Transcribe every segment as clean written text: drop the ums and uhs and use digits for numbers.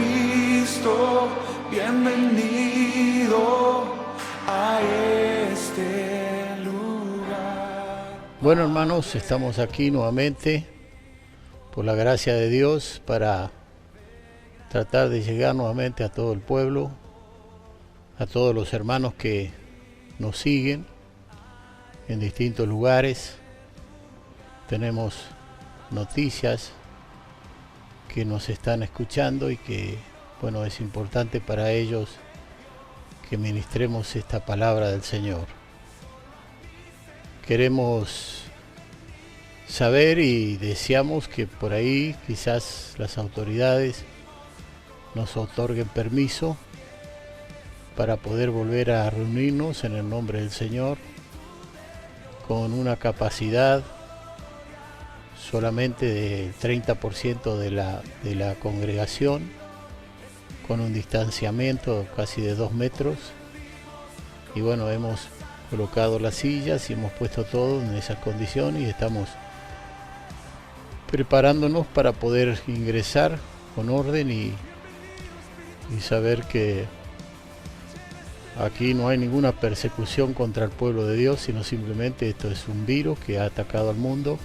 Cristo, bienvenido a este lugar. Bueno, hermanos, estamos aquí nuevamente por la gracia de Dios para tratar de llegar nuevamente a todo el pueblo, a todos los hermanos que nos siguen en distintos lugares. Tenemos noticias que nos están escuchando y que, bueno, es importante para ellos que ministremos esta palabra del Señor. Queremos saber y deseamos que por ahí quizás las autoridades nos otorguen permiso para poder volver a reunirnos en el nombre del Señor con una capacidad solamente del 30% de la congregación, con un distanciamiento casi de 2 metros. Y bueno, hemos colocado las sillas y hemos puesto todo en esas condiciones y estamos preparándonos para poder ingresar con orden y saber que aquí no hay ninguna persecución contra el pueblo de Dios, sino simplemente esto es un virus que ha atacado al mundo,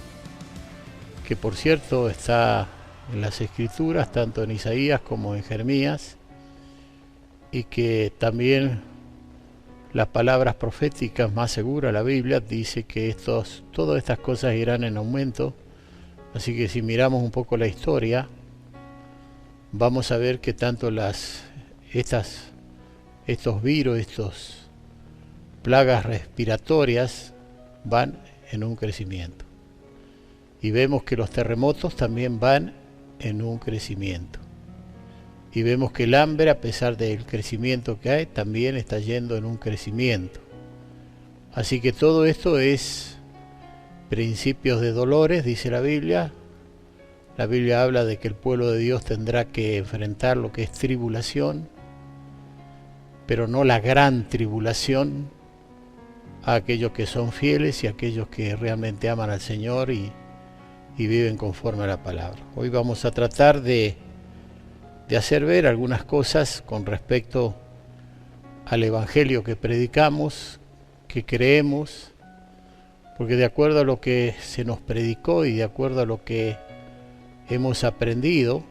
que por cierto está en las Escrituras, tanto en Isaías como en Jeremías, y que también las palabras proféticas más seguras, la Biblia dice que todas estas cosas irán en aumento. Así que si miramos un poco la historia, vamos a ver que tanto estos virus, estas plagas respiratorias van en un crecimiento. Y vemos que los terremotos también van en un crecimiento. Y vemos que el hambre, a pesar del crecimiento que hay, también está yendo en un crecimiento. Así que todo esto es principios de dolores, dice la Biblia. La Biblia habla de que el pueblo de Dios tendrá que enfrentar lo que es tribulación, pero no la gran tribulación, a aquellos que son fieles y a aquellos que realmente aman al Señor y viven conforme a la palabra. Hoy vamos a tratar de hacer ver algunas cosas con respecto al Evangelio que predicamos, que creemos, porque de acuerdo a lo que se nos predicó y de acuerdo a lo que hemos aprendido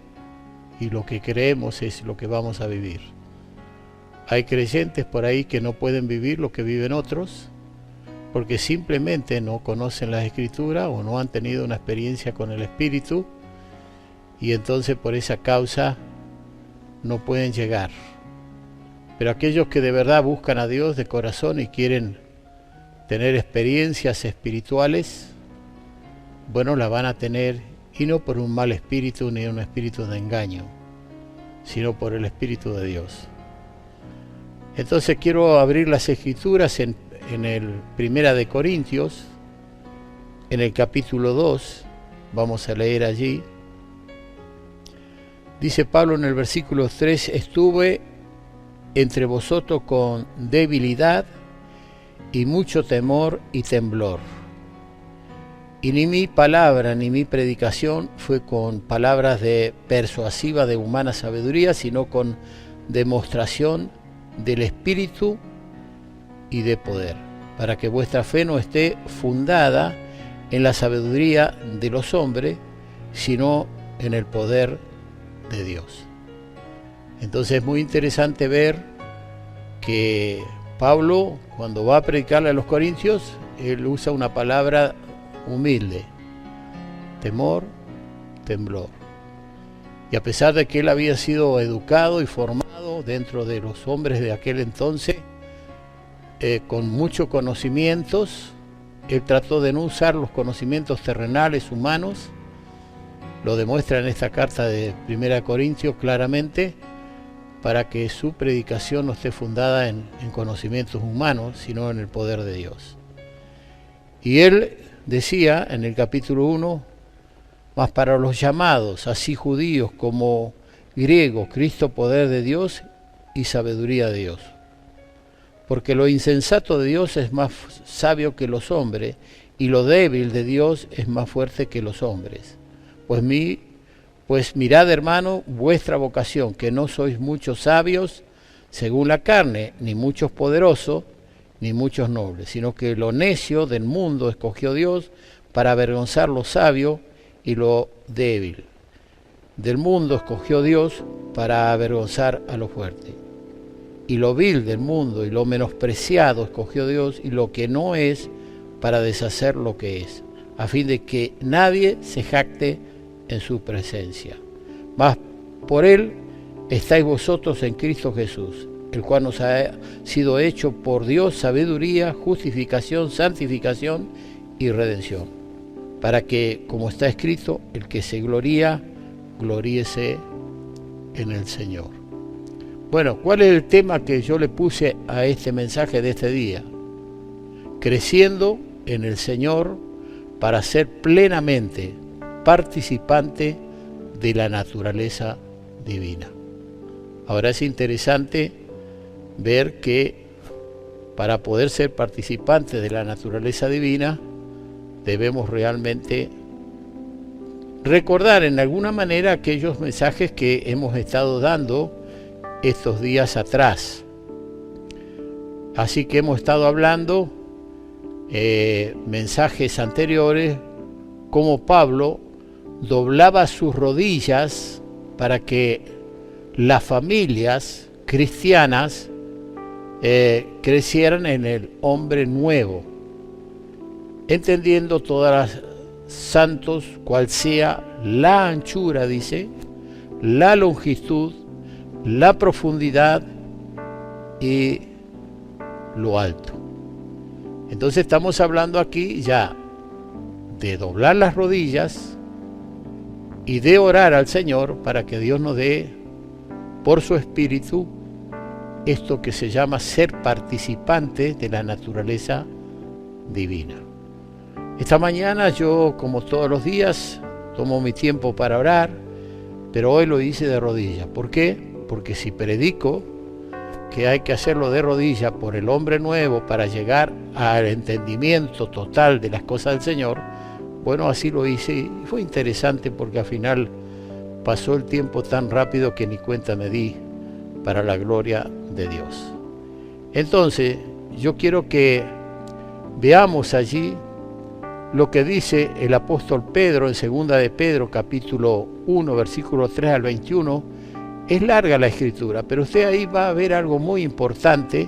y lo que creemos es lo que vamos a vivir. Hay creyentes por ahí que no pueden vivir lo que viven otros porque simplemente no conocen las Escrituras o no han tenido una experiencia con el Espíritu y entonces por esa causa no pueden llegar. Pero aquellos que de verdad buscan a Dios de corazón y quieren tener experiencias espirituales, bueno, la van a tener, y no por un mal espíritu ni un espíritu de engaño, sino por el Espíritu de Dios. Entonces quiero abrir las Escrituras en el Primera de Corintios, en el capítulo 2, vamos a leer allí. Dice Pablo en el versículo 3, estuve entre vosotros con debilidad y mucho temor y temblor. Y ni mi palabra ni mi predicación fue con palabras persuasivas de humana sabiduría, sino con demostración del Espíritu y de poder, para que vuestra fe no esté fundada en la sabiduría de los hombres, sino en el poder de Dios. Entonces es muy interesante ver que Pablo, cuando va a predicarle a los corintios, él usa una palabra humilde: temor, temblor. Y a pesar de que él había sido educado y formado dentro de los hombres de aquel entonces, con muchos conocimientos, él trató de no usar los conocimientos terrenales humanos. Lo demuestra en esta carta de 1 Corintios claramente, para que su predicación no esté fundada en conocimientos humanos, sino en el poder de Dios. Y él decía en el capítulo 1, mas para los llamados, así judíos como griegos, Cristo poder de Dios y sabiduría de Dios. Porque lo insensato de Dios es más sabio que los hombres, y lo débil de Dios es más fuerte que los hombres. Pues Pues mirad, hermano, vuestra vocación, que no sois muchos sabios según la carne, ni muchos poderosos, ni muchos nobles, sino que lo necio del mundo escogió Dios para avergonzar lo sabio y lo débil. Del mundo escogió Dios para avergonzar a lo fuerte. Y lo vil del mundo y lo menospreciado escogió Dios, y lo que no es, para deshacer lo que es, a fin de que nadie se jacte en su presencia. Mas por él estáis vosotros en Cristo Jesús, el cual nos ha sido hecho por Dios sabiduría, justificación, santificación y redención, para que, como está escrito, el que se gloría, gloríese en el Señor. Bueno, ¿cuál es el tema que yo le puse a este mensaje de este día? Creciendo en el Señor para ser plenamente participante de la naturaleza divina. Ahora es interesante ver que para poder ser participantes de la naturaleza divina debemos realmente recordar en alguna manera aquellos mensajes que hemos estado dando estos días atrás. Así que hemos estado hablando mensajes anteriores, como Pablo doblaba sus rodillas para que las familias cristianas crecieran en el hombre nuevo, entendiendo todas las santos, cual sea la anchura, dice, la longitud, la profundidad y lo alto. Entonces estamos hablando aquí ya de doblar las rodillas y de orar al Señor para que Dios nos dé por su Espíritu esto que se llama ser participante de la naturaleza divina. Esta mañana yo, como todos los días, tomo mi tiempo para orar, pero hoy lo hice de rodillas. ¿Por qué? Porque si predico que hay que hacerlo de rodillas por el hombre nuevo para llegar al entendimiento total de las cosas del Señor, bueno, así lo hice y fue interesante porque al final pasó el tiempo tan rápido que ni cuenta me di, para la gloria de Dios. Entonces, yo quiero que veamos allí lo que dice el apóstol Pedro en 2 de Pedro, capítulo 1, versículo 3 al 21. Es larga la escritura, pero usted ahí va a ver algo muy importante,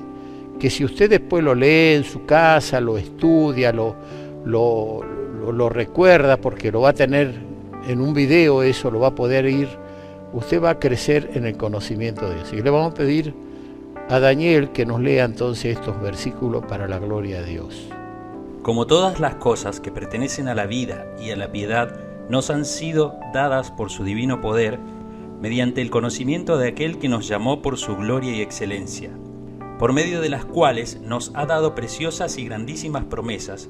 que si usted después lo lee en su casa, lo estudia, lo recuerda, porque lo va a tener en un video, eso lo va a poder ir, usted va a crecer en el conocimiento de Dios. Y le vamos a pedir a Daniel que nos lea entonces estos versículos para la gloria de Dios. Como todas las cosas que pertenecen a la vida y a la piedad nos han sido dadas por su divino poder, mediante el conocimiento de aquel que nos llamó por su gloria y excelencia, por medio de las cuales nos ha dado preciosas y grandísimas promesas,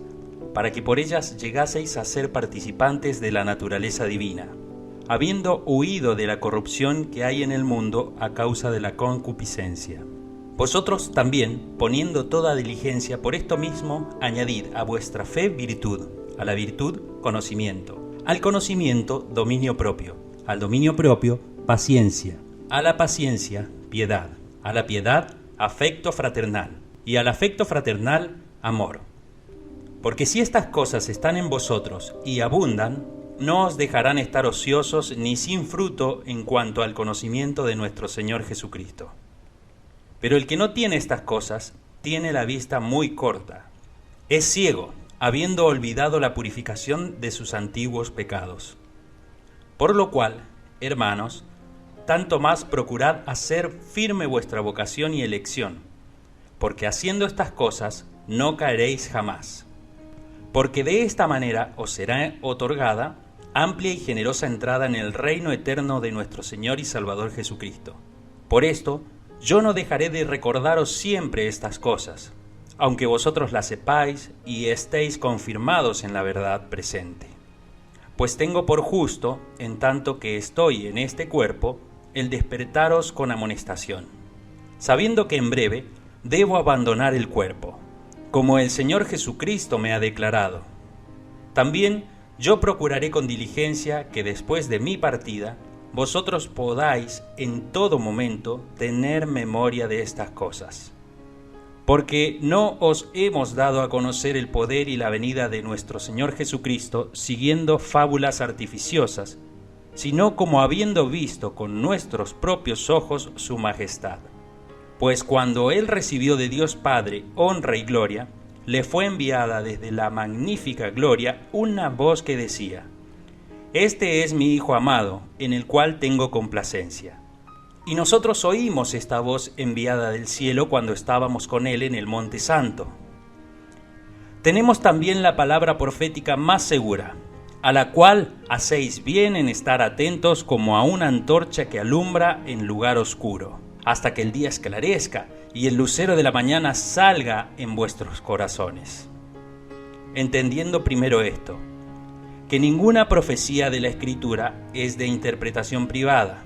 para que por ellas llegaseis a ser participantes de la naturaleza divina, habiendo huido de la corrupción que hay en el mundo a causa de la concupiscencia. Vosotros también, poniendo toda diligencia por esto mismo, añadid a vuestra fe virtud, a la virtud conocimiento, al conocimiento dominio propio, al dominio propio paciencia, a la paciencia piedad, a la piedad afecto fraternal, y al afecto fraternal amor. Porque si estas cosas están en vosotros y abundan, no os dejarán estar ociosos ni sin fruto en cuanto al conocimiento de nuestro Señor Jesucristo. Pero el que no tiene estas cosas, tiene la vista muy corta. Es ciego, habiendo olvidado la purificación de sus antiguos pecados. Por lo cual, hermanos, tanto más procurad hacer firme vuestra vocación y elección, porque haciendo estas cosas no caeréis jamás. Porque de esta manera os será otorgada amplia y generosa entrada en el reino eterno de nuestro Señor y Salvador Jesucristo. Por esto, yo no dejaré de recordaros siempre estas cosas, aunque vosotros las sepáis y estéis confirmados en la verdad presente. Pues tengo por justo, en tanto que estoy en este cuerpo, el despertaros con amonestación, sabiendo que en breve debo abandonar el cuerpo, como el Señor Jesucristo me ha declarado. También Yo procuraré con diligencia que después de mi partida, vosotros podáis en todo momento tener memoria de estas cosas. Porque no os hemos dado a conocer el poder y la venida de nuestro Señor Jesucristo siguiendo fábulas artificiosas, sino como habiendo visto con nuestros propios ojos su majestad. Pues cuando Él recibió de Dios Padre honra y gloria, le fue enviada desde la magnífica gloria una voz que decía: Este es mi Hijo amado, en el cual tengo complacencia. Y nosotros oímos esta voz enviada del cielo cuando estábamos con Él en el Monte Santo. Tenemos también la palabra profética más segura, a la cual hacéis bien en estar atentos como a una antorcha que alumbra en lugar oscuro, hasta que el día esclarezca y el lucero de la mañana salga en vuestros corazones. Entendiendo primero esto, que ninguna profecía de la Escritura es de interpretación privada,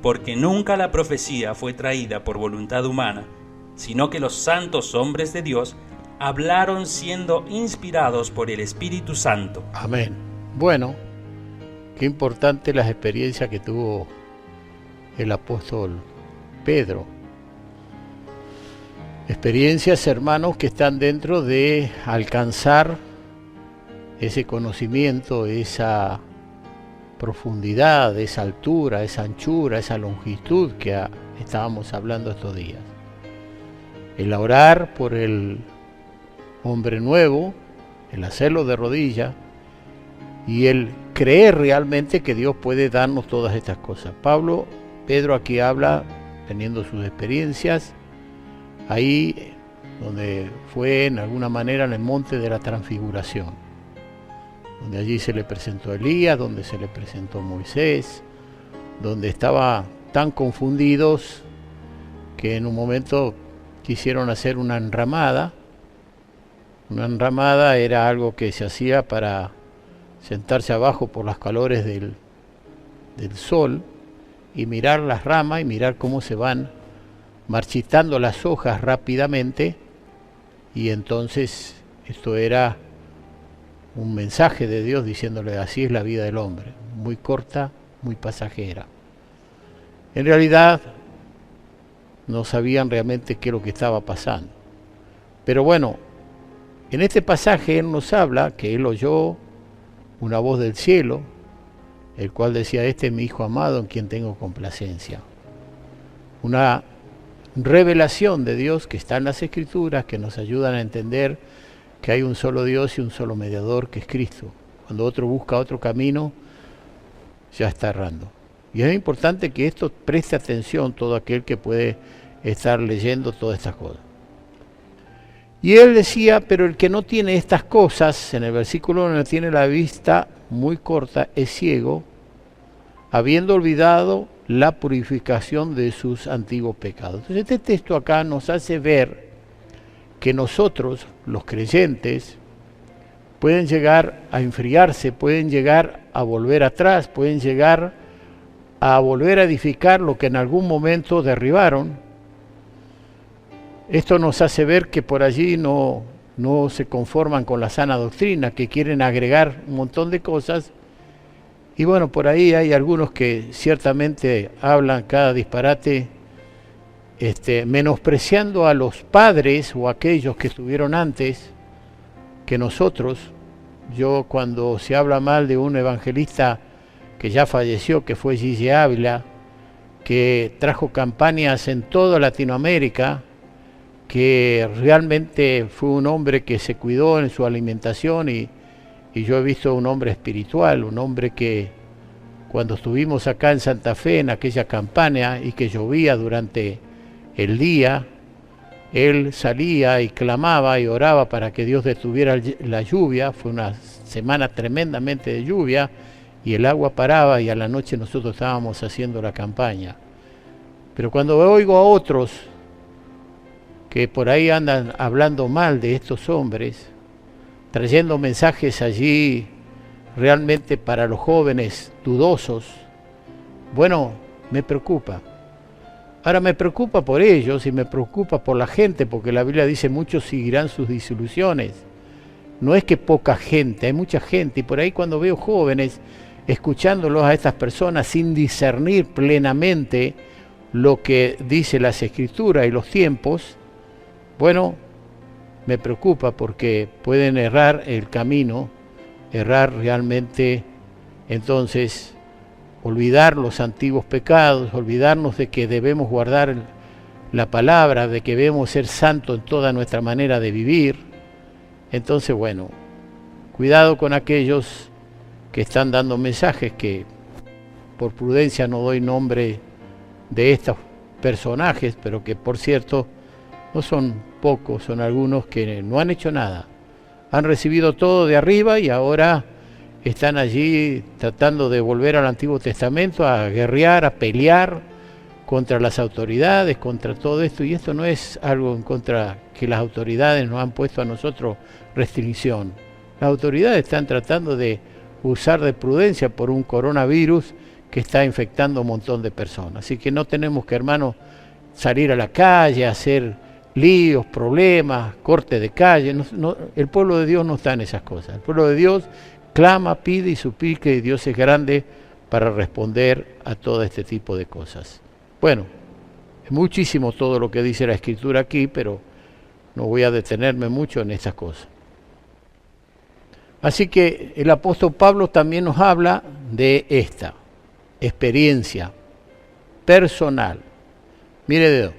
porque nunca la profecía fue traída por voluntad humana, sino que los santos hombres de Dios hablaron siendo inspirados por el Espíritu Santo. Amén. Bueno, qué importante las experiencias que tuvo el apóstol Pedro. Experiencias, hermanos, que están dentro de alcanzar ese conocimiento, esa profundidad, esa altura, esa anchura, esa longitud que estábamos hablando estos días. El orar por el hombre nuevo, el hacerlo de rodillas y el creer realmente que Dios puede darnos todas estas cosas. Pedro aquí habla teniendo sus experiencias ahí donde fue en alguna manera en el monte de la transfiguración, donde allí se le presentó Elías, donde se le presentó Moisés, donde estaban tan confundidos que en un momento quisieron hacer una enramada. Una enramada era algo que se hacía para sentarse abajo por los calores del sol y mirar las ramas y mirar cómo se van marchitando las hojas rápidamente, y entonces esto era un mensaje de Dios diciéndole: así es la vida del hombre, muy corta, muy pasajera. En realidad no sabían realmente qué es lo que estaba pasando. Pero bueno, en este pasaje Él nos habla que Él oyó una voz del cielo, el cual decía: este es mi Hijo amado en quien tengo complacencia. Una revelación de Dios que está en las Escrituras, que nos ayudan a entender que hay un solo Dios y un solo mediador, que es Cristo. Cuando otro busca otro camino, ya está errando. Y es importante que esto preste atención todo aquel que puede estar leyendo todas estas cosas. Y él decía: pero el que no tiene estas cosas, en el versículo 1, tiene la vista muy corta, es ciego, habiendo olvidado la purificación de sus antiguos pecados. Entonces este texto acá nos hace ver que nosotros, los creyentes, pueden llegar a enfriarse, pueden llegar a volver atrás, pueden llegar a volver a edificar lo que en algún momento derribaron. Esto nos hace ver que por allí no se conforman con la sana doctrina, que quieren agregar un montón de cosas. Y bueno, por ahí hay algunos que ciertamente hablan cada disparate, menospreciando a los padres o aquellos que estuvieron antes que nosotros. Yo, cuando se habla mal de un evangelista que ya falleció, que fue Gigi Ávila, que trajo campañas en toda Latinoamérica, que realmente fue un hombre que se cuidó en su alimentación, y yo he visto un hombre espiritual, un hombre que cuando estuvimos acá en Santa Fe en aquella campaña y que llovía durante el día, él salía y clamaba y oraba para que Dios detuviera la lluvia. Fue una semana tremendamente de lluvia y el agua paraba, y a la noche nosotros estábamos haciendo la campaña. Pero cuando oigo a otros que por ahí andan hablando mal de estos hombres, trayendo mensajes allí realmente para los jóvenes dudosos, bueno, me preocupa. Ahora me preocupa por ellos y me preocupa por la gente, porque la Biblia dice: muchos seguirán sus disoluciones. no es que poca gente, hay mucha gente, y por ahí cuando veo jóvenes escuchándolos a estas personas sin discernir plenamente lo que dice las Escrituras y los tiempos, bueno, me preocupa porque pueden errar el camino, errar realmente, entonces olvidar los antiguos pecados, olvidarnos de que debemos guardar la palabra, de que debemos ser santos en toda nuestra manera de vivir. Entonces, bueno, cuidado con aquellos que están dando mensajes que por prudencia no doy nombre de estos personajes, pero que por cierto no son pocos, son algunos que no han hecho nada. Han recibido todo de arriba y ahora están allí tratando de volver al Antiguo Testamento, a guerrear, a pelear contra las autoridades, contra todo esto, y esto no es algo en contra que las autoridades nos han puesto a nosotros restricción. Las autoridades están tratando de usar de prudencia por un coronavirus que está infectando a un montón de personas. Así que no tenemos que, hermanos, salir a la calle, hacer líos, problemas, corte de calle. El pueblo de Dios no está en esas cosas. El pueblo de Dios clama, pide y suplica, y Dios es grande para responder a todo este tipo de cosas. Bueno, es muchísimo todo lo que dice la Escritura aquí, pero no voy a detenerme mucho en estas cosas. Así que el apóstol Pablo también nos habla de esta experiencia personal. Mire, dedo,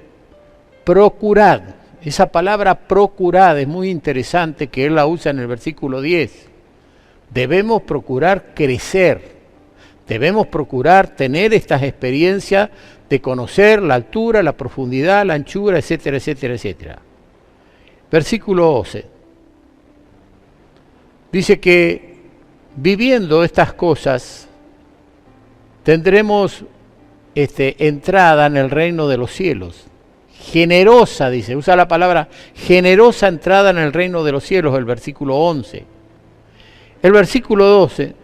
procurad. Esa palabra procurad es muy interesante, que él la usa en el versículo 10. Debemos procurar crecer, debemos procurar tener estas experiencias de conocer la altura, la profundidad, la anchura, etcétera, etcétera, etcétera. Versículo 12. Dice que viviendo estas cosas tendremos entrada en el reino de los cielos. Generosa, dice, usa la palabra generosa entrada en el reino de los cielos, el versículo 11. El versículo 12,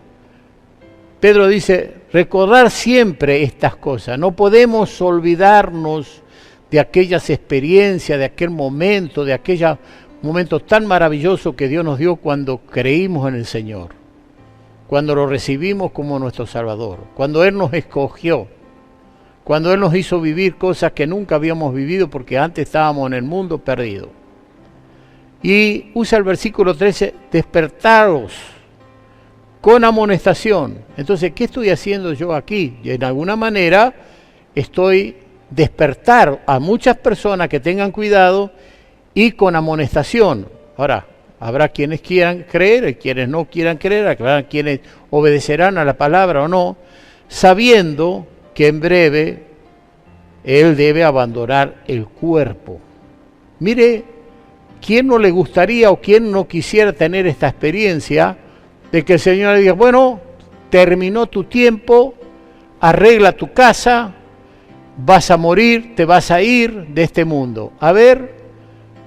Pedro dice, recordar siempre estas cosas. No podemos olvidarnos de aquellas experiencias, de aquel momento, de aquel momento tan maravilloso que Dios nos dio cuando creímos en el Señor, cuando lo recibimos como nuestro Salvador, cuando Él nos escogió, cuando Él nos hizo vivir cosas que nunca habíamos vivido porque antes estábamos en el mundo perdido. Y usa el versículo 13, despertaros con amonestación. Entonces, ¿qué estoy haciendo yo aquí? Y en alguna manera estoy despertar a muchas personas que tengan cuidado y con amonestación. Ahora, habrá quienes quieran creer y quienes no quieran creer, habrá quienes obedecerán a la palabra o no, sabiendo que en breve Él debe abandonar el cuerpo. Mire, ¿quién no le gustaría o quién no quisiera tener esta experiencia de que el Señor le diga, bueno, terminó tu tiempo, arregla tu casa, vas a morir, te vas a ir de este mundo? A ver,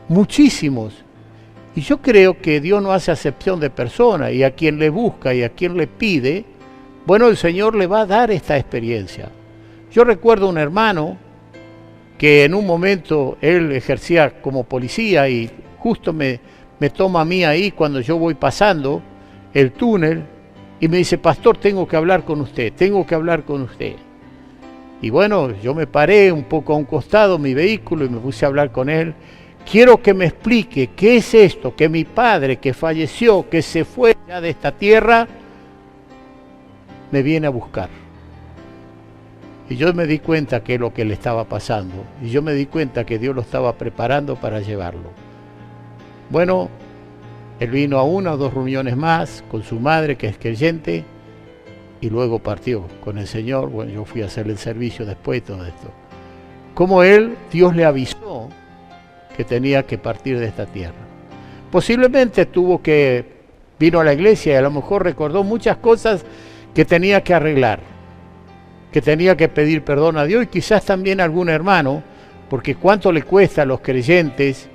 muchísimos. Y yo creo que Dios no hace acepción de personas, y a quien le busca y a quien le pide, bueno, el Señor le va a dar esta experiencia. Yo recuerdo un hermano que en un momento él ejercía como policía y justo me toma a mí ahí cuando yo voy pasando el túnel y me dice, pastor, tengo que hablar con usted, tengo que hablar con usted. Y bueno, yo me paré un poco a un costado mi vehículo y me puse a hablar con él. Quiero que me explique qué es esto, que mi padre que falleció, que se fue ya de esta tierra, me viene a buscar. Y yo me di cuenta que es lo que le estaba pasando. Y yo me di cuenta que Dios lo estaba preparando para llevarlo. Bueno, él vino a una o dos reuniones más con su madre, que es creyente, y luego partió con el Señor. Bueno, yo fui a hacerle el servicio después de todo esto. Como él, Dios le avisó que tenía que partir de esta tierra. Posiblemente vino a la iglesia y a lo mejor recordó muchas cosas que tenía que arreglar, que tenía que pedir perdón a Dios, y quizás también a algún hermano, porque cuánto le cuesta a los creyentes,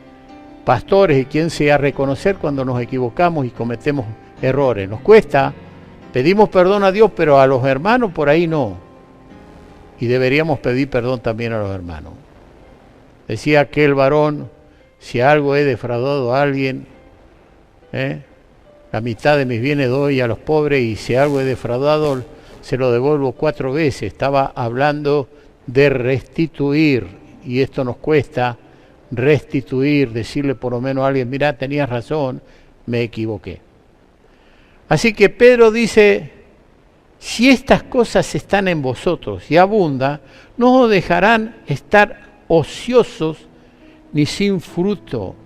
pastores y quien sea, reconocer cuando nos equivocamos y cometemos errores. Nos cuesta, pedimos perdón a Dios, pero a los hermanos por ahí no. Y deberíamos pedir perdón también a los hermanos. Decía aquel varón, si algo he defraudado a alguien, La mitad de mis bienes doy a los pobres y si algo he defraudado, se lo devuelvo 4 veces. Estaba hablando de restituir, y esto nos cuesta restituir, decirle por lo menos a alguien, mira, tenías razón, me equivoqué. Así que Pedro dice, si estas cosas están en vosotros y abundan, no os dejarán estar ociosos ni sin fruto.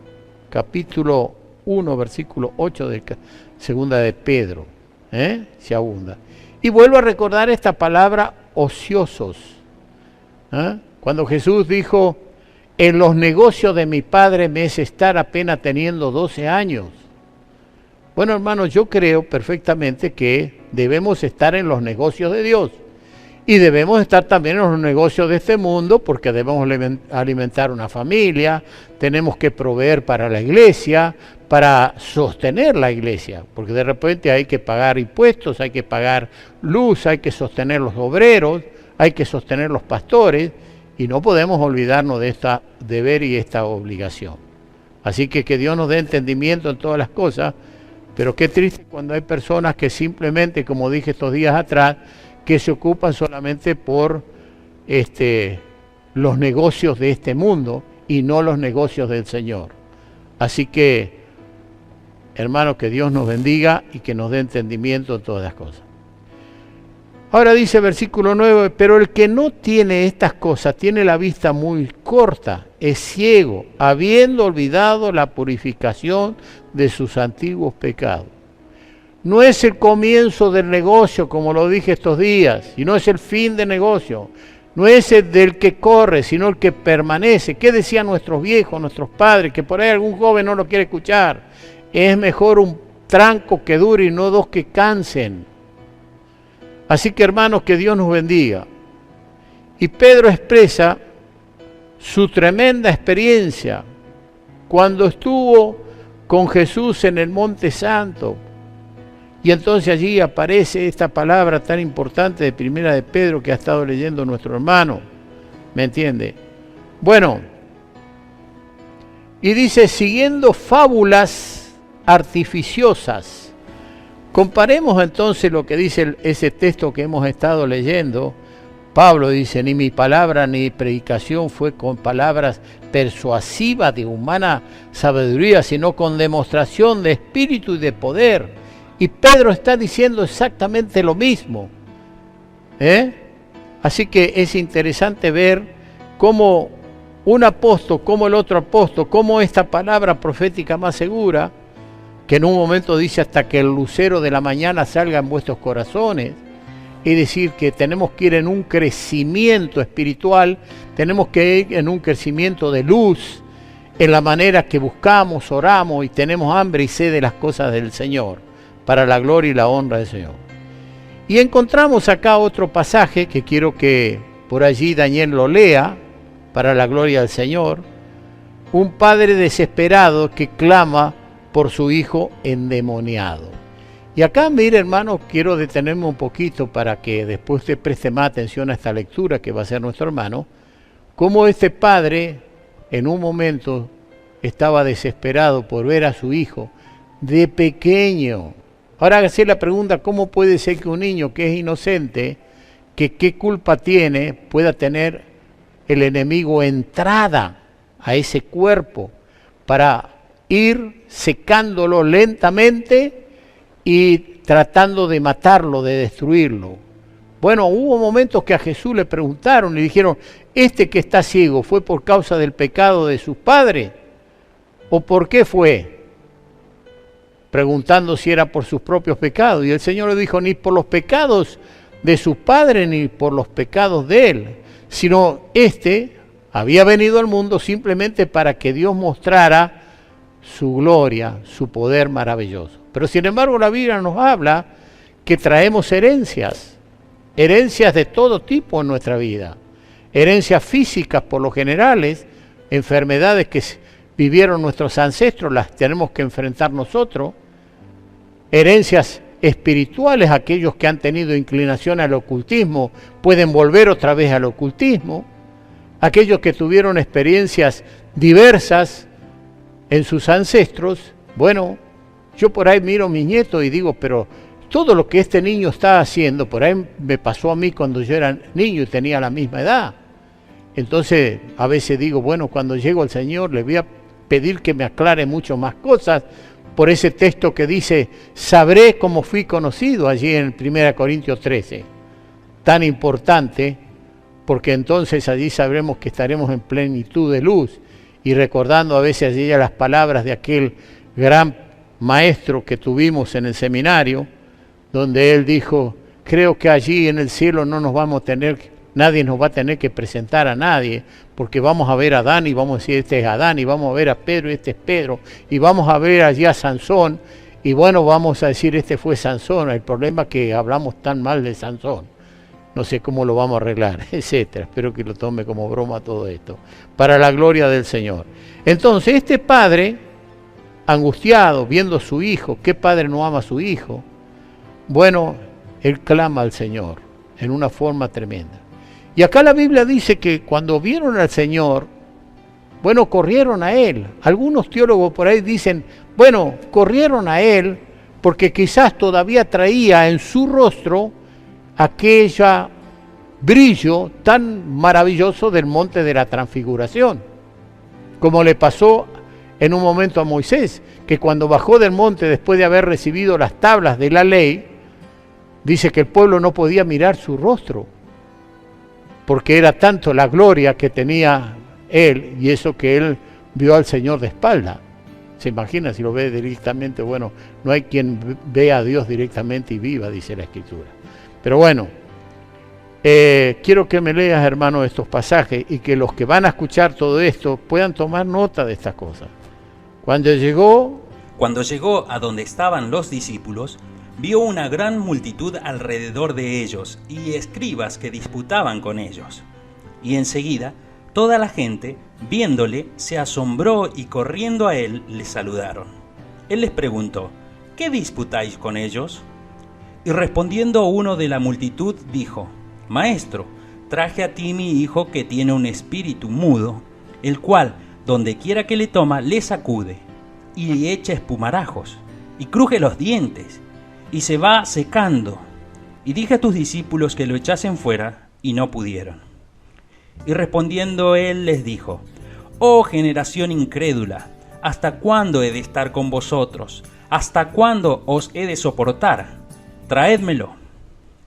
Capítulo 1, versículo 8 de segunda de Pedro. Si abunda. Y vuelvo a recordar esta palabra ociosos. Cuando Jesús dijo, en los negocios de mi Padre me es estar apenas teniendo 12 años. Bueno, hermanos, yo creo perfectamente que debemos estar en los negocios de Dios. Y debemos estar también en los negocios de este mundo porque debemos alimentar una familia, tenemos que proveer para la iglesia, para sostener la iglesia, porque de repente hay que pagar impuestos, hay que pagar luz, hay que sostener los obreros, hay que sostener los pastores, y no podemos olvidarnos de este deber y esta obligación. Así que Dios nos dé entendimiento en todas las cosas, pero qué triste cuando hay personas que simplemente, como dije estos días atrás, que se ocupan solamente por los negocios de este mundo y no los negocios del Señor. Así que, hermanos, que Dios nos bendiga y que nos dé entendimiento en todas las cosas. Ahora dice versículo 9, pero el que no tiene estas cosas tiene la vista muy corta, es ciego, habiendo olvidado la purificación de sus antiguos pecados. No es el comienzo del negocio, como lo dije estos días, y no es el fin del negocio. No es el del que corre, sino el que permanece. ¿Qué decían nuestros viejos, nuestros padres? Que por ahí algún joven no lo quiere escuchar. Es mejor un tranco que dure y no 2 que cansen. Así que, hermanos, que Dios nos bendiga. Y Pedro expresa su tremenda experiencia cuando estuvo con Jesús en el Monte Santo. Y entonces allí aparece esta palabra tan importante de Primera de Pedro que ha estado leyendo nuestro hermano. ¿Me entiende? Bueno, y dice, siguiendo fábulas artificiosas. Comparemos entonces lo que dice ese texto que hemos estado leyendo. Pablo dice, ni mi palabra ni mi predicación fue con palabras persuasivas de humana sabiduría, sino con demostración de espíritu y de poder. Y Pedro está diciendo exactamente lo mismo. Así que es interesante ver cómo un apóstol, como el otro apóstol, cómo esta palabra profética más segura, que en un momento dice hasta que el lucero de la mañana salga en vuestros corazones, es decir, que tenemos que ir en un crecimiento espiritual, tenemos que ir en un crecimiento de luz, en la manera que buscamos, oramos y tenemos hambre y sed de las cosas del Señor, para la gloria y la honra del Señor. Y encontramos acá otro pasaje que quiero que por allí Daniel lo lea, para la gloria del Señor. Un padre desesperado que clama por su hijo endemoniado. Y acá, mire, hermano, quiero detenerme un poquito para que después usted preste más atención a esta lectura que va a hacer nuestro hermano, cómo este padre en un momento estaba desesperado por ver a su hijo de pequeño. Ahora hacer la pregunta, ¿cómo puede ser que un niño que es inocente, que qué culpa tiene, pueda tener el enemigo entrada a ese cuerpo para ir secándolo lentamente y tratando de matarlo, de destruirlo? Bueno, hubo momentos que a Jesús le preguntaron y dijeron, ¿este que está ciego fue por causa del pecado de sus padres? ¿O por qué fue? Preguntando si era por sus propios pecados. Y el Señor le dijo, ni por los pecados de su padre, ni por los pecados de él, sino este había venido al mundo simplemente para que Dios mostrara su gloria, su poder maravilloso. Pero sin embargo la Biblia nos habla que traemos herencias de todo tipo en nuestra vida. Herencias físicas por lo generales, enfermedades que vivieron nuestros ancestros, las tenemos que enfrentar nosotros. Herencias espirituales, aquellos que han tenido inclinación al ocultismo pueden volver otra vez al ocultismo. Aquellos que tuvieron experiencias diversas en sus ancestros, bueno, Yo por ahí miro a mis nietos y digo, pero todo lo que este niño está haciendo, por ahí me pasó a mí cuando yo era niño y tenía la misma edad. Entonces, a veces digo, bueno, cuando llego al Señor le voy a pedir que me aclare mucho más cosas por ese texto que dice, sabré cómo fui conocido allí en 1 Corintios 13. Tan importante, porque entonces allí sabremos que estaremos en plenitud de luz y recordando a veces allí las palabras de aquel gran maestro que tuvimos en el seminario, donde él dijo, creo que allí en el cielo no nos vamos a tener, nadie nos va a tener que presentar a nadie, porque vamos a ver a Adán y vamos a decir, este es Adán, y vamos a ver a Pedro y este es Pedro, y vamos a ver allí a Sansón, y bueno, vamos a decir, este fue Sansón. El problema es que hablamos tan mal de Sansón, no sé cómo lo vamos a arreglar, etcétera. Espero que lo tome como broma todo esto, para la gloria del Señor. Entonces, este padre, angustiado, viendo a su hijo, ¿qué padre no ama a su hijo? Bueno, él clama al Señor en una forma tremenda. Y acá la Biblia dice que cuando vieron al Señor, bueno, corrieron a Él. Algunos teólogos por ahí dicen, bueno, corrieron a Él porque quizás todavía traía en su rostro aquella brillo tan maravilloso del monte de la transfiguración, como le pasó en un momento a Moisés, que cuando bajó del monte después de haber recibido las tablas de la ley, dice que el pueblo no podía mirar su rostro, porque era tanto la gloria que tenía él, y eso que él vio al Señor de espalda. Se imagina si lo ve directamente, bueno, no hay quien vea a Dios directamente y viva, dice la Escritura. Pero bueno, quiero que me leas, hermano, estos pasajes y que los que van a escuchar todo esto puedan tomar nota de estas cosas. Cuando llegó a donde estaban los discípulos, vio una gran multitud alrededor de ellos y escribas que disputaban con ellos. Y enseguida, toda la gente, viéndole, se asombró y corriendo a él, le saludaron. Él les preguntó, ¿qué disputáis con ellos? Y respondiendo uno de la multitud, dijo, Maestro, traje a ti mi hijo que tiene un espíritu mudo, el cual, donde quiera que le toma, le sacude, y le echa espumarajos, y cruje los dientes, y se va secando. Y dije a tus discípulos que lo echasen fuera, y no pudieron. Y respondiendo él les dijo, Oh generación incrédula, ¿hasta cuándo he de estar con vosotros? ¿Hasta cuándo os he de soportar? Traédmelo.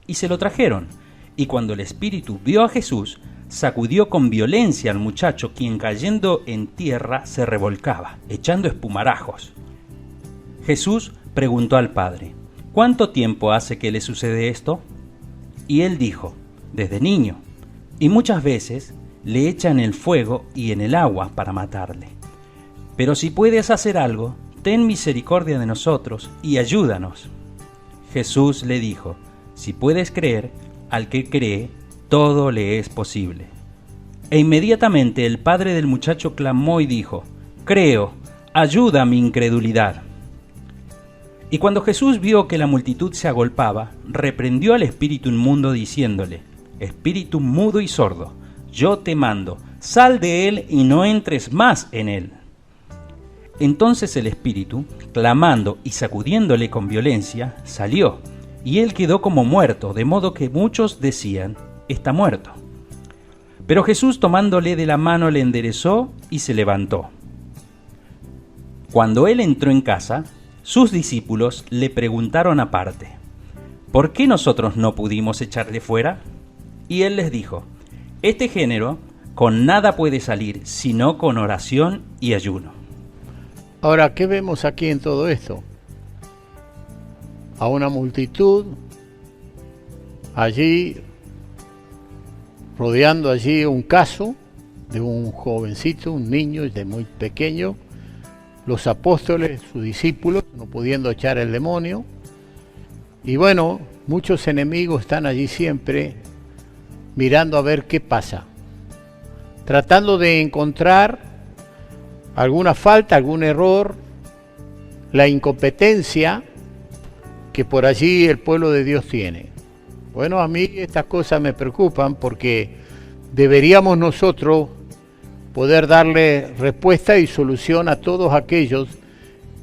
Y se lo trajeron. Y cuando el espíritu vio a Jesús, sacudió con violencia al muchacho, quien cayendo en tierra se revolcaba, echando espumarajos. Jesús preguntó al padre, ¿cuánto tiempo hace que le sucede esto? Y él dijo, desde niño, y muchas veces le echan el fuego y en el agua para matarle. Pero si puedes hacer algo, ten misericordia de nosotros y ayúdanos. Jesús le dijo, si puedes creer, al que cree, todo le es posible. E inmediatamente el padre del muchacho clamó y dijo, creo, ayuda a mi incredulidad. Y cuando Jesús vio que la multitud se agolpaba, reprendió al espíritu inmundo diciéndole, espíritu mudo y sordo, yo te mando, sal de él y no entres más en él. Entonces el espíritu, clamando y sacudiéndole con violencia, salió, y él quedó como muerto, de modo que muchos decían, está muerto. Pero Jesús tomándole de la mano le enderezó y se levantó. Cuando él entró en casa, sus discípulos le preguntaron aparte, ¿por qué nosotros no pudimos echarle fuera? Y él les dijo, este género con nada puede salir, sino con oración y ayuno. Ahora, ¿qué vemos aquí en todo esto? A una multitud allí, rodeando allí un caso de un jovencito, un niño de muy pequeño, los apóstoles, sus discípulos, no pudiendo echar el demonio. Y bueno, muchos enemigos están allí siempre mirando a ver qué pasa, tratando de encontrar alguna falta, algún error, la incompetencia que por allí el pueblo de Dios tiene. Bueno, a mí estas cosas me preocupan porque deberíamos nosotros poder darle respuesta y solución a todos aquellos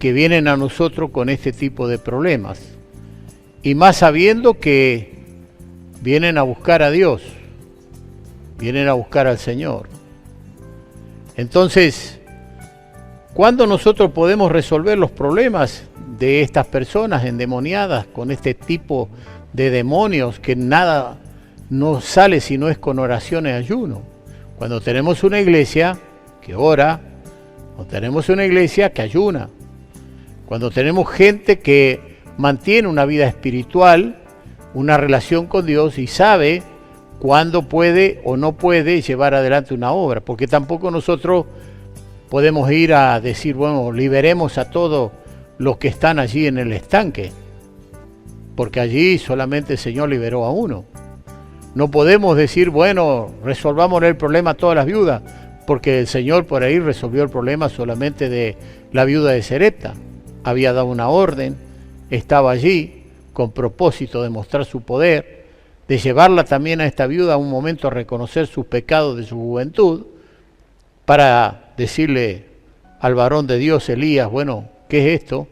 que vienen a nosotros con este tipo de problemas. Y más sabiendo que vienen a buscar a Dios, vienen a buscar al Señor. Entonces, ¿cuándo nosotros podemos resolver los problemas de estas personas endemoniadas con este tipo de demonios que nada no sale si no es con oración y ayuno? Cuando tenemos una iglesia que ora, o tenemos una iglesia que ayuna, cuando tenemos gente que mantiene una vida espiritual, una relación con Dios y sabe cuándo puede o no puede llevar adelante una obra, porque tampoco nosotros podemos ir a decir, bueno, liberemos a todos los que están allí en el estanque, porque allí solamente el Señor liberó a uno. No podemos decir, bueno, resolvamos el problema a todas las viudas, porque el Señor por ahí resolvió el problema solamente de la viuda de Sarepta. Había dado una orden, estaba allí con propósito de mostrar su poder, de llevarla también a esta viuda a un momento a reconocer sus pecados de su juventud, para decirle al varón de Dios, Elías, bueno, ¿qué es esto?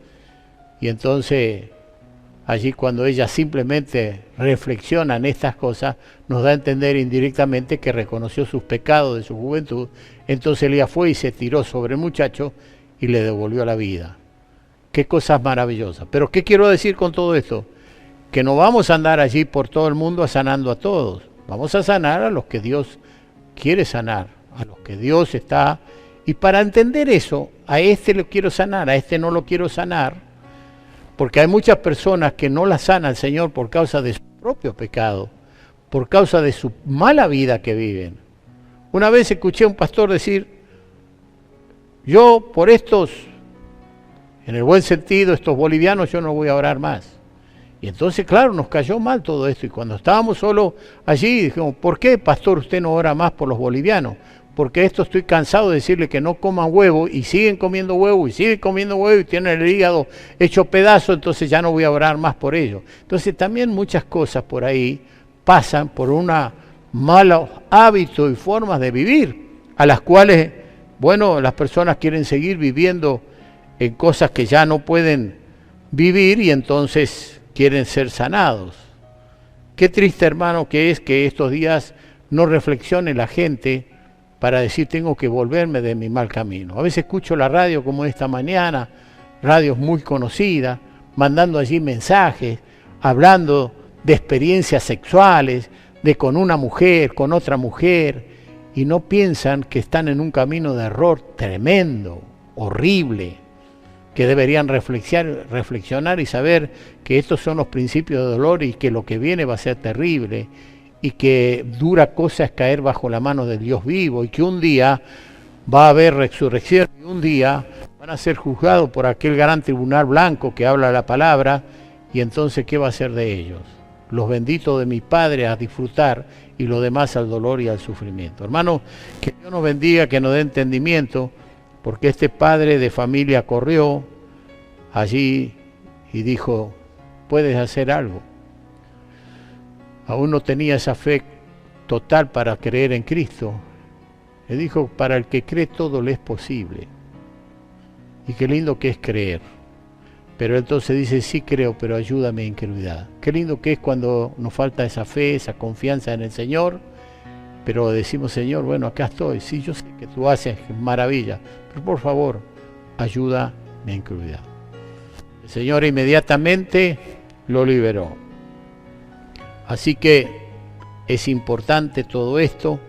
Y entonces allí cuando ella simplemente reflexiona en estas cosas, nos da a entender indirectamente que reconoció sus pecados de su juventud. Entonces Elías fue y se tiró sobre el muchacho y le devolvió la vida. Qué cosas maravillosas. Pero ¿qué quiero decir con todo esto? Que no vamos a andar allí por todo el mundo sanando a todos. Vamos a sanar a los que Dios quiere sanar, a los que Dios está. Y para entender eso, a este lo quiero sanar, a este no lo quiero sanar, porque hay muchas personas que no la sana el Señor por causa de su propio pecado, por causa de su mala vida que viven. Una vez escuché a un pastor decir, yo por estos, en el buen sentido, estos bolivianos, yo no voy a orar más. Y entonces, claro, nos cayó mal todo esto. Y cuando estábamos solos allí, dijimos, ¿por qué, pastor, usted no ora más por los bolivianos? Porque esto estoy cansado de decirle que no coman huevo y siguen comiendo huevo y siguen comiendo huevo y tienen el hígado hecho pedazo, entonces ya no voy a orar más por ellos. Entonces también muchas cosas por ahí pasan por una malos hábitos y formas de vivir, a las cuales, bueno, las personas quieren seguir viviendo en cosas que ya no pueden vivir y entonces quieren ser sanados. Qué triste, hermano, que es que estos días no reflexione la gente para decir tengo que volverme de mi mal camino. A veces escucho la radio como esta mañana, radios muy conocidas, mandando allí mensajes, hablando de experiencias sexuales, de con una mujer, con otra mujer, y no piensan que están en un camino de error tremendo, horrible, que deberían reflexionar y saber que estos son los principios de dolor y que lo que viene va a ser terrible, y que dura cosa es caer bajo la mano del Dios vivo, y que un día va a haber resurrección, y un día van a ser juzgados por aquel gran tribunal blanco que habla la palabra, y entonces ¿qué va a ser de ellos? Los benditos de mi Padre a disfrutar, y lo demás al dolor y al sufrimiento. Hermano, que Dios nos bendiga, que nos dé entendimiento, porque este padre de familia corrió allí y dijo, puedes hacer algo. Aún no tenía esa fe total para creer en Cristo. Le dijo, para el que cree todo le es posible. Y qué lindo que es creer. Pero entonces dice, sí creo, pero ayúdame en incredulidad. Qué lindo que es cuando nos falta esa fe, esa confianza en el Señor, pero decimos, Señor, bueno, acá estoy. Sí, yo sé que tú haces maravilla, pero por favor, ayúdame en incredulidad. El Señor inmediatamente lo liberó. Así que es importante todo esto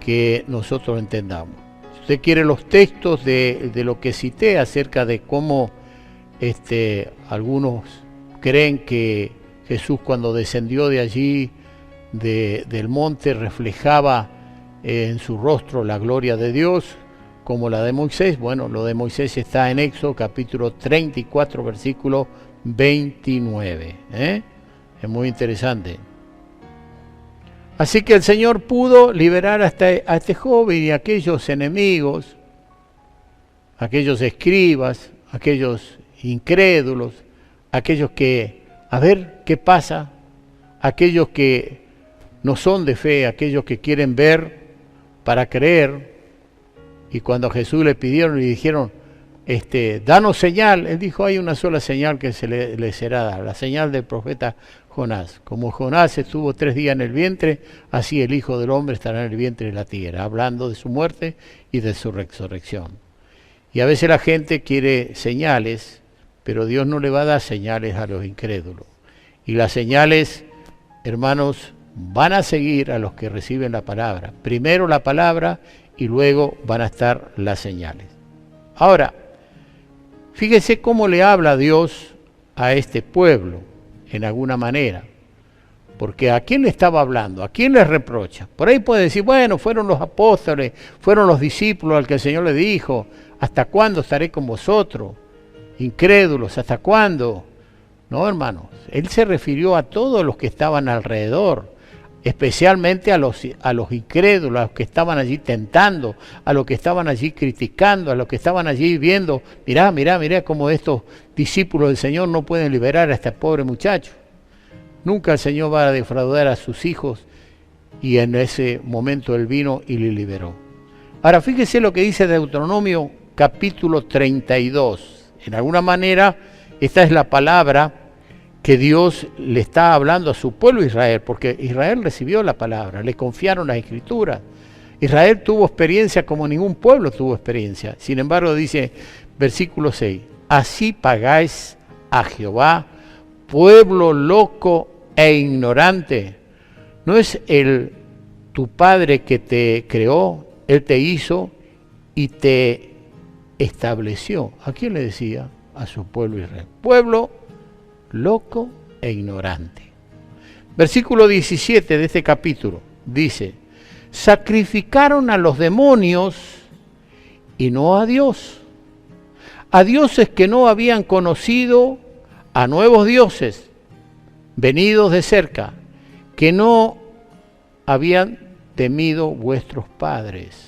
que nosotros entendamos. Si usted quiere los textos de lo que cité acerca de cómo algunos creen que Jesús cuando descendió de allí, del monte, reflejaba en su rostro la gloria de Dios, como la de Moisés. Bueno, lo de Moisés está en Éxodo capítulo 34, versículo 29. Es muy interesante. Así que el Señor pudo liberar a este joven y a aquellos enemigos, aquellos escribas, aquellos incrédulos, aquellos que, a ver qué pasa, aquellos que no son de fe, aquellos que quieren ver para creer. Y cuando a Jesús le pidieron y dijeron, danos señal. Él dijo, hay una sola señal que le será dada, la señal del profeta Jonás. Como Jonás estuvo 3 días en el vientre, así el Hijo del Hombre estará en el vientre de la tierra, hablando de su muerte y de su resurrección. Y a veces la gente quiere señales, pero Dios no le va a dar señales a los incrédulos. Y las señales, hermanos, van a seguir a los que reciben la palabra. Primero la palabra y luego van a estar las señales. Ahora, fíjese cómo le habla Dios a este pueblo, en alguna manera. Porque ¿a quién le estaba hablando? ¿A quién le reprocha? Por ahí puede decir, bueno, fueron los apóstoles, fueron los discípulos al que el Señor le dijo, ¿hasta cuándo estaré con vosotros? Incrédulos, ¿hasta cuándo? No, hermanos, Él se refirió a todos los que estaban alrededor, especialmente a los incrédulos, a los que estaban allí tentando, a los que estaban allí criticando, a los que estaban allí viendo, mirá cómo estos discípulos del Señor no pueden liberar a este pobre muchacho. Nunca el Señor va a defraudar a sus hijos, y en ese momento Él vino y le liberó. Ahora fíjese lo que dice Deuteronomio capítulo 32. En alguna manera esta es la palabra que Dios le está hablando a su pueblo Israel, porque Israel recibió la palabra, le confiaron las escrituras. Israel tuvo experiencia como ningún pueblo tuvo experiencia. Sin embargo, dice versículo 6, así pagáis a Jehová, pueblo loco e ignorante. ¿No es tu padre que te creó? Él te hizo y te estableció. ¿A quién le decía? A su pueblo Israel. Pueblo loco e ignorante. Versículo 17 de este capítulo dice, sacrificaron a los demonios y no a Dios, a dioses que no habían conocido, a nuevos dioses venidos de cerca, que no habían temido vuestros padres.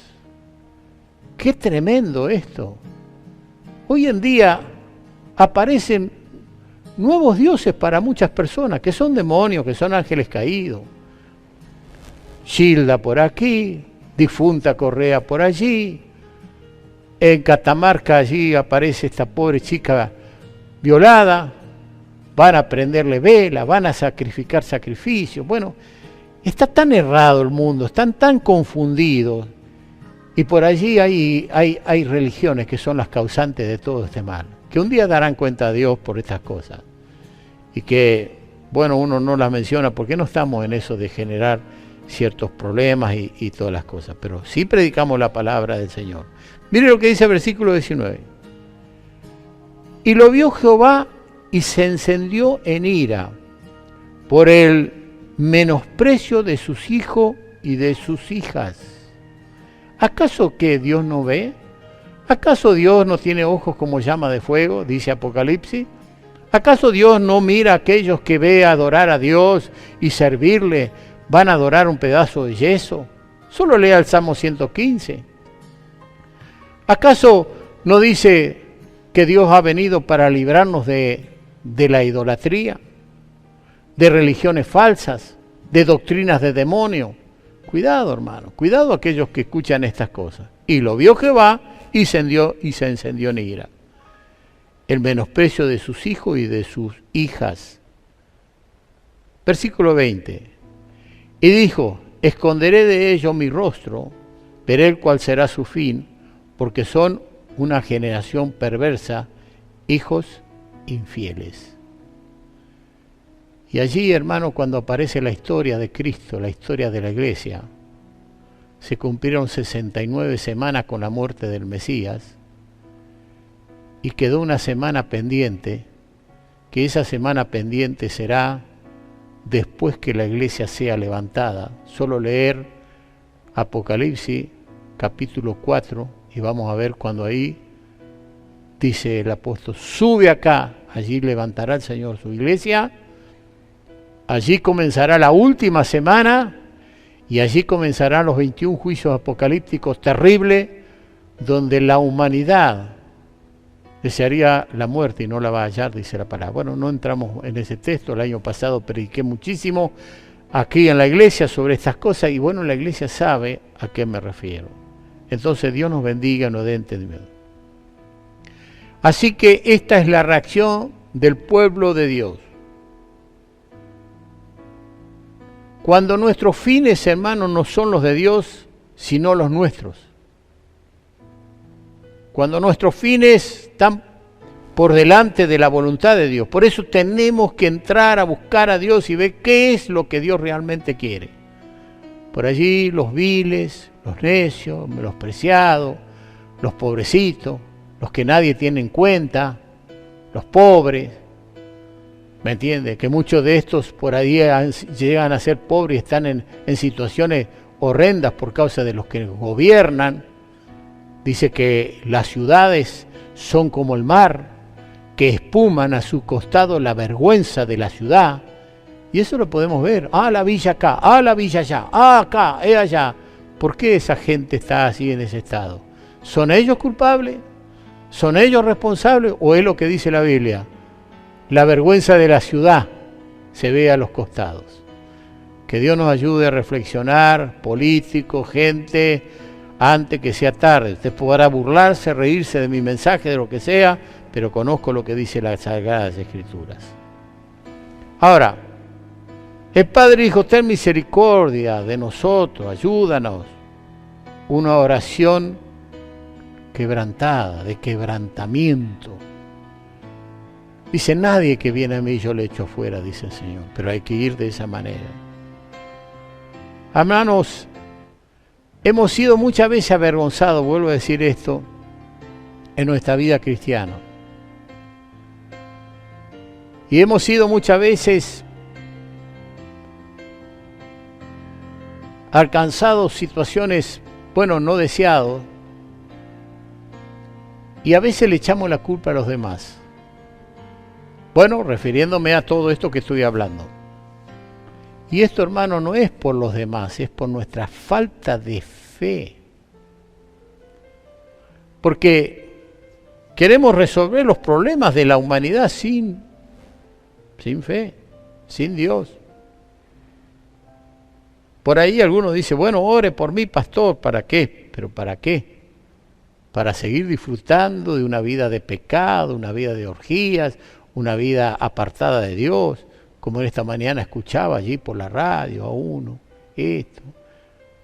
¡Qué tremendo esto! Hoy en día aparecen nuevos dioses para muchas personas, que son demonios, que son ángeles caídos. Gilda por aquí, difunta Correa por allí, en Catamarca allí aparece esta pobre chica violada, van a prenderle vela, van a sacrificar sacrificios. Bueno, está tan errado el mundo, están tan confundidos, y por allí hay religiones que son las causantes de todo este mal, que un día darán cuenta a Dios por estas cosas, y que, bueno, uno no las menciona porque no estamos en eso de generar ciertos problemas y todas las cosas, pero sí predicamos la palabra del Señor. Mire lo que dice el versículo 19. Y lo vio Jehová y se encendió en ira por el menosprecio de sus hijos y de sus hijas. ¿Acaso que Dios no ve? ¿Acaso Dios no tiene ojos como llama de fuego? Dice Apocalipsis. ¿Acaso Dios no mira a aquellos que ve adorar a Dios y servirle? ¿Van a adorar un pedazo de yeso? Solo lea el Salmo 115. ¿Acaso no dice que Dios ha venido para librarnos de la idolatría, de religiones falsas, de doctrinas de demonio? Cuidado, hermano, cuidado a aquellos que escuchan estas cosas. Y lo vio Jehová y se encendió en ira. El menosprecio de sus hijos y de sus hijas. Versículo 20. Y dijo, esconderé de ellos mi rostro, veré cuál será su fin, porque son una generación perversa, hijos infieles. Y allí, hermano, cuando aparece la historia de Cristo, la historia de la iglesia, se cumplieron 69 semanas con la muerte del Mesías, y quedó una semana pendiente, que esa semana pendiente será después que la iglesia sea levantada. Solo leer Apocalipsis capítulo 4 y vamos a ver cuando ahí dice el apóstol, sube acá, allí levantará el Señor su iglesia, allí comenzará la última semana y allí comenzarán los 21 juicios apocalípticos terribles, donde la humanidad desearía la muerte y no la va a hallar, dice la palabra. Bueno, no entramos en ese texto, el año pasado prediqué muchísimo aquí en la iglesia sobre estas cosas y bueno, la iglesia sabe a qué me refiero. Entonces Dios nos bendiga, nos dé entendimiento. Así que esta es la reacción del pueblo de Dios. Cuando nuestros fines, hermanos, no son los de Dios, sino los nuestros. Cuando nuestros fines están por delante de la voluntad de Dios. Por eso tenemos que entrar a buscar a Dios y ver qué es lo que Dios realmente quiere. Por allí los viles, los necios, los preciados, los pobrecitos, los que nadie tiene en cuenta, los pobres. ¿Me entiende? Que muchos de estos por ahí llegan a ser pobres y están en situaciones horrendas por causa de los que gobiernan. Dice que las ciudades son como el mar, que espuman a su costado la vergüenza de la ciudad. Y eso lo podemos ver. Ah, la villa acá, ah, la villa allá, ah, acá, allá. ¿Por qué esa gente está así en ese estado? ¿Son ellos culpables? ¿Son ellos responsables? ¿O es lo que dice la Biblia? La vergüenza de la ciudad se ve a los costados. Que Dios nos ayude a reflexionar, políticos, gente, antes que sea tarde. Usted podrá burlarse, reírse de mi mensaje, de lo que sea, pero conozco lo que dice las Sagradas Escrituras. Ahora, el Padre dijo, ten misericordia de nosotros, ayúdanos. Una oración quebrantada, de quebrantamiento. Dice, nadie que viene a mí yo le echo fuera, dice el Señor, pero hay que ir de esa manera. Hermanos, hemos sido muchas veces avergonzados, vuelvo a decir esto, en nuestra vida cristiana. Y hemos sido muchas veces alcanzados situaciones, bueno, no deseados, y a veces le echamos la culpa a los demás. Bueno, refiriéndome a todo esto que estoy hablando. Y esto, hermano, no es por los demás, es por nuestra falta de fe. Porque queremos resolver los problemas de la humanidad sin fe, sin Dios. Por ahí alguno dice, bueno, ore por mí, pastor, ¿para qué? ¿Pero para qué? Para seguir disfrutando de una vida de pecado, una vida de orgías, una vida apartada de Dios, como en esta mañana escuchaba allí por la radio a uno, esto,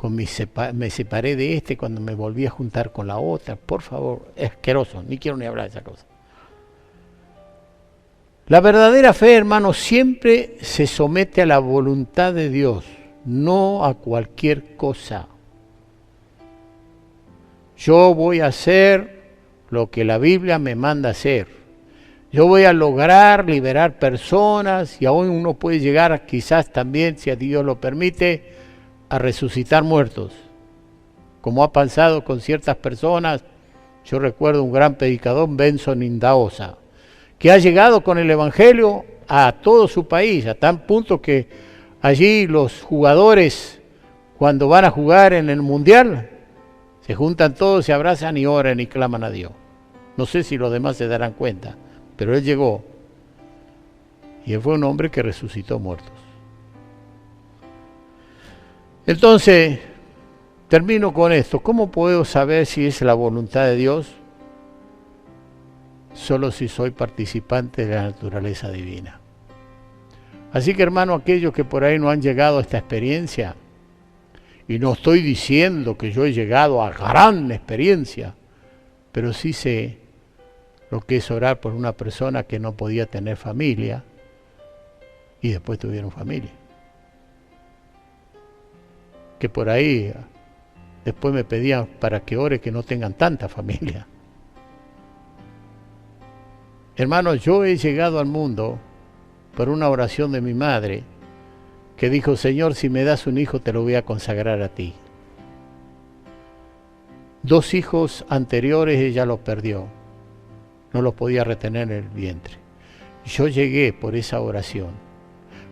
me separé de este cuando me volví a juntar con la otra, por favor, es asqueroso, ni quiero ni hablar de esa cosa. La verdadera fe, hermano, siempre se somete a la voluntad de Dios, no a cualquier cosa. Yo voy a hacer lo que la Biblia me manda hacer. Yo voy a lograr liberar personas y aún uno puede llegar quizás también, si a Dios lo permite, a resucitar muertos. Como ha pasado con ciertas personas, yo recuerdo un gran predicador, Benson Indaosa, que ha llegado con el Evangelio a todo su país, a tal punto que allí los jugadores, cuando van a jugar en el Mundial, se juntan todos, se abrazan y oran y claman a Dios. No sé si los demás se darán cuenta, pero él llegó y él fue un hombre que resucitó muertos. Entonces, termino con esto. ¿Cómo puedo saber si es la voluntad de Dios? Solo si soy participante de la naturaleza divina. Así que, hermano, aquellos que por ahí no han llegado a esta experiencia, y no estoy diciendo que yo he llegado a gran experiencia, pero sí sé lo que es orar por una persona que no podía tener familia y después tuvieron familia. Que por ahí después me pedían para que ore que no tengan tanta familia. Hermanos, yo he llegado al mundo por una oración de mi madre que dijo, Señor, si me das un hijo te lo voy a consagrar a ti. 2 hijos anteriores ella los perdió. No los podía retener en el vientre. Yo llegué por esa oración.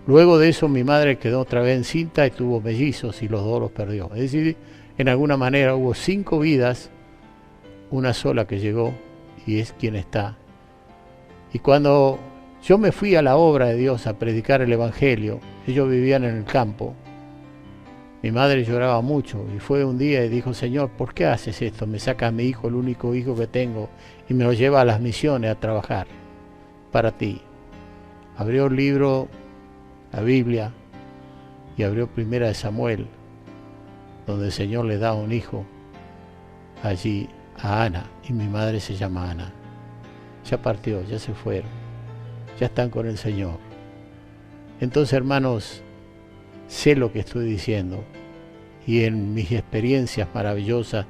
Luego de eso mi madre quedó otra vez encinta y tuvo mellizos y los 2 los perdió. Es decir, en alguna manera hubo 5 vidas, una sola que llegó y es quien está. Y cuando yo me fui a la obra de Dios a predicar el Evangelio, ellos vivían en el campo, Mi madre lloraba mucho y fue un día y dijo, Señor, ¿por qué haces esto? Me sacas a mi hijo, el único hijo que tengo, y me lo lleva a las misiones a trabajar para ti. Abrió el libro, la Biblia, y abrió Primera de Samuel, donde el Señor le da un hijo allí a Ana, y mi madre se llama Ana. Ya partió, ya se fueron, ya están con el Señor. Entonces, hermanos, sé lo que estoy diciendo, y en mis experiencias maravillosas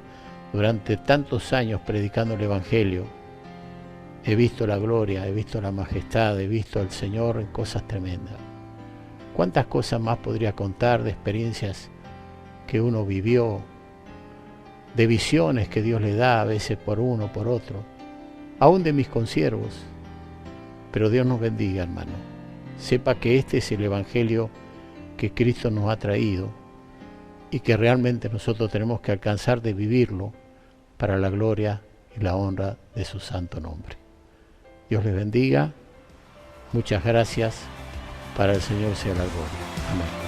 durante tantos años predicando el Evangelio, he visto la gloria, he visto la majestad, he visto al Señor en cosas tremendas. ¿Cuántas cosas más podría contar de experiencias que uno vivió, de visiones que Dios le da a veces por uno, por otro, aún de mis consiervos? Pero Dios nos bendiga, hermano. Sepa que este es el Evangelio que Cristo nos ha traído y que realmente nosotros tenemos que alcanzar de vivirlo para la gloria y la honra de su santo nombre. Dios les bendiga. Muchas gracias. Para el Señor sea la gloria. Amén.